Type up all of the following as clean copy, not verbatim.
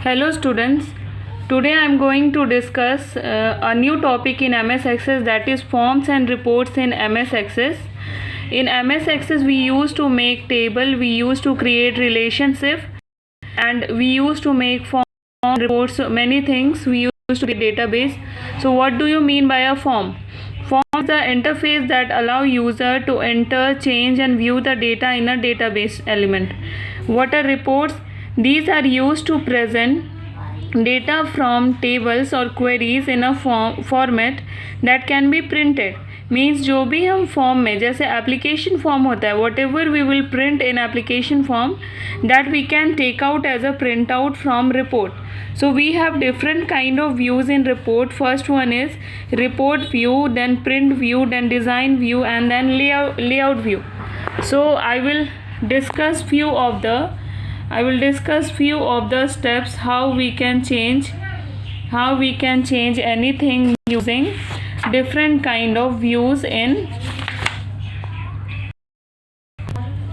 Hello students, today I am going to discuss a new topic in MS Access, that is forms and reports in MS Access. In MS Access we used to make table, we used to create relationship, and we used to make form reports, many things we used to be database. So what do you mean by a form? Form is the interface that allow user to enter, change and view the data in a database element. What are reports? These are used to present data from tables or queries in a format that can be printed. Means जो भी हम form में, जैसे application form होता है, whatever we will print in application form that we can take out as a print out from report. So we have different kind of views in report. First one is report view, then print view, then design view, and then layout view. So I will discuss few of the steps how we can change anything using different kind of views in.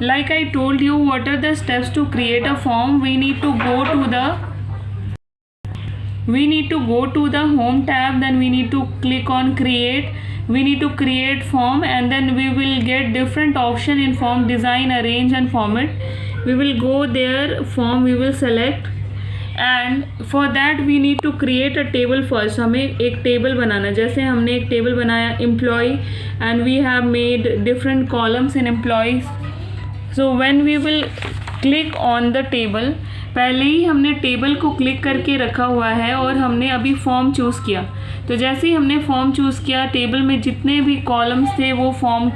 Like I told you, what are the steps to create a form? We need to go to the home tab, then we need to click on create. We need to create form, and then we will get different option in form: design, arrange and format. We will go there, form we will select, and for that we need to create a table first. हमें एक table बनाना, जैसे हमने एक table बनाया employee, and we have made different columns in employees. So when we will click on the table, पहले ही हमने table को click करके रखा हुआ है और हमने अभी फॉर्म चूज़ किया. तो जैसे ही हमने फॉर्म चूज़ किया, टेबल में जितने भी कॉलम्स थे वो फॉर्म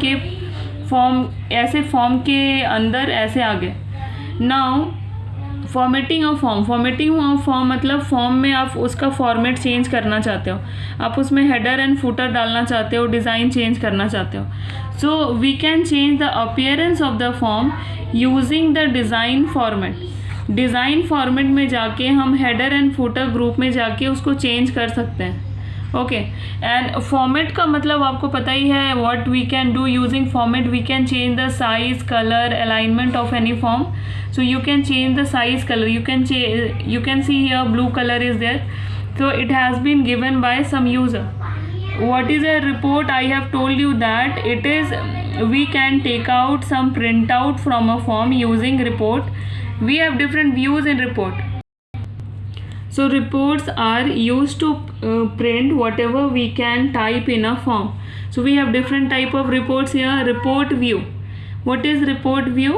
के अंदर ऐसे आ गए. नाउ फॉर्मेटिंग ऑफ फॉर्म मतलब फॉर्म में आप उसका फॉर्मेट चेंज करना चाहते हो, आप उसमें हेडर एंड फुटर डालना चाहते हो, डिज़ाइन चेंज करना चाहते हो. So we can change the appearance of the form using the design format. Design format में जाके हम हेडर एंड फुटर ग्रुप में जाके उसको चेंज कर सकते हैं. ओके, एंड फॉर्मेट का मतलब आपको पता ही है. What we can do using format, we can change the size, colour, alignment of any form. So you can change the size, color. You can see here blue color is there. So it has been given by some user. What is a report? I have told you that it is, we can take out some printout from a form using report. We have different views in report. So reports are used to print whatever we can type in a form. So we have different type of reports here. Report view. What is report view?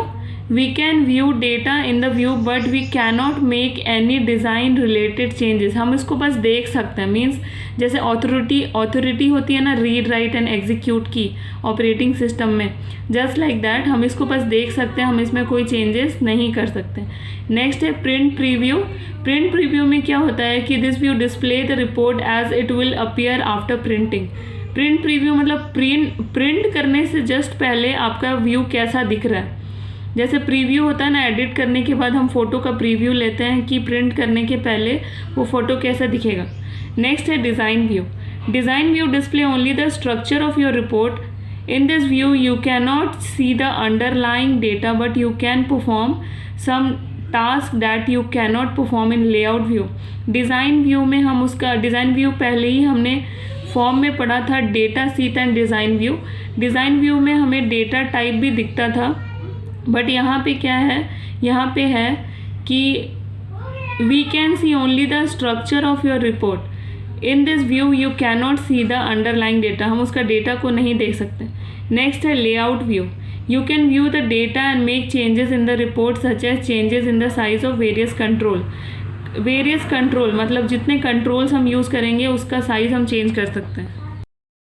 We can view data in the view, but we cannot make any design related changes. हम इसको बस देख सकते हैं. Means जैसे authority होती है ना, रीड, राइट एंड एग्जीक्यूट की ऑपरेटिंग सिस्टम में, जस्ट लाइक दैट हम इसको बस देख सकते हैं, हम इसमें कोई चेंजेस नहीं कर सकते. नेक्स्ट है प्रिंट प्रीव्यू. प्रिंट प्रीव्यू में क्या होता है कि this view display the report as it will appear after printing. Print preview मतलब प्रिंट करने से जस्ट पहले आपका व्यू कैसा दिख रहा है. जैसे प्रीव्यू होता है ना, एडिट करने के बाद हम फ़ोटो का प्रीव्यू लेते हैं कि प्रिंट करने के पहले वो फ़ोटो कैसा दिखेगा. नेक्स्ट है design view. Design view display only the structure of your report. In this view you can not see the underlying data, but you can perform some task that you can not perform in layout view. Design view में हम उसका design view पहले ही हमने form में पढ़ा था, data seat and design view. Design view में हमें डेटा टाइप भी दिखता था, बट यहाँ पे क्या है, यहाँ पे है कि we can see only the structure of your report. In this view you can not see the underlying data. हम उसका डेटा को नहीं देख सकते. नेक्स्ट है layout view. You can view the data and make changes in the report such as changes in the size of various control मतलब जितने controls हम यूज़ करेंगे उसका साइज़ हम चेंज कर सकते हैं.